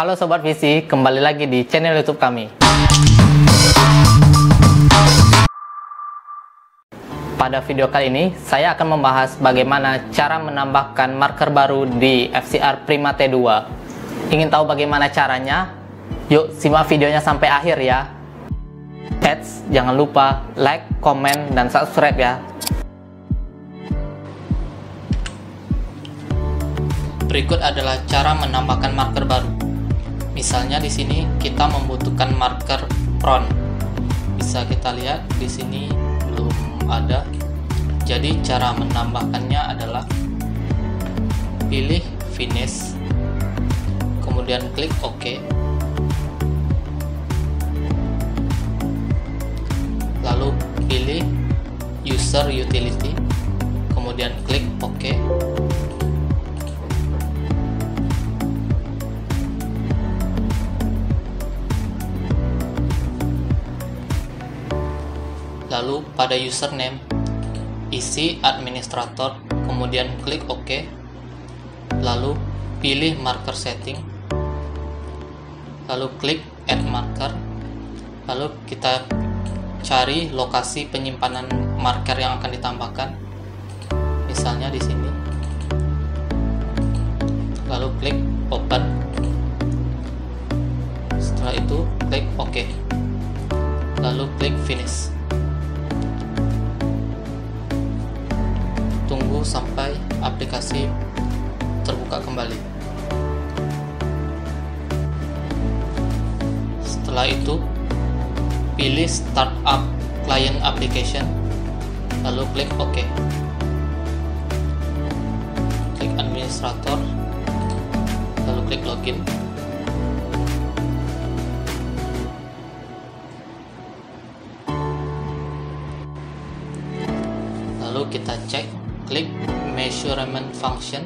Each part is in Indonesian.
Halo Sobat Visi, kembali lagi di channel YouTube kami. Pada video kali ini, saya akan membahas bagaimana cara menambahkan marker baru di FCR Prima T2. Ingin tahu bagaimana caranya? Yuk simak videonya sampai akhir ya. Jangan lupa like, komen, dan subscribe ya. Berikut adalah cara menambahkan marker baru. Misalnya di sini kita membutuhkan marker front. Bisa kita lihat di sini belum ada. Jadi cara menambahkannya adalah pilih finish, kemudian klik OK. Lalu pilih user utility, kemudian klik OK. Lalu pada username, isi administrator, kemudian klik OK. Lalu pilih marker setting, lalu klik add marker. Lalu kita cari lokasi penyimpanan marker yang akan ditambahkan. Misalnya di sini. Lalu klik open. Setelah itu klik OK. Lalu klik finish. Tunggu sampai aplikasi terbuka kembali. Setelah itu pilih startup client application, lalu klik OK. Klik administrator, lalu klik login. Lalu kita cek, klik measurement function,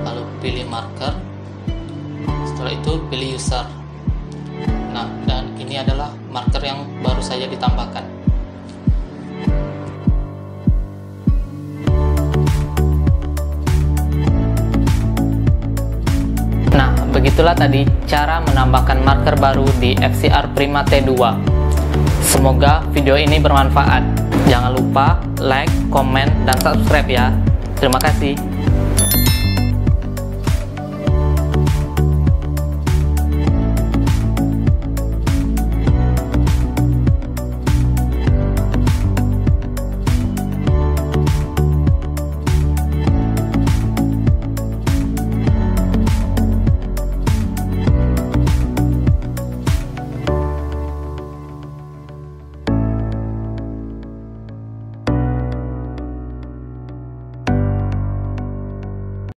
lalu pilih marker. Setelah itu pilih user. Nah, dan ini adalah marker yang baru saja ditambahkan. Nah, begitulah tadi cara menambahkan marker baru di FCR Prima T2. Semoga video ini bermanfaat. Jangan lupa like, komen, dan subscribe ya. Terima kasih.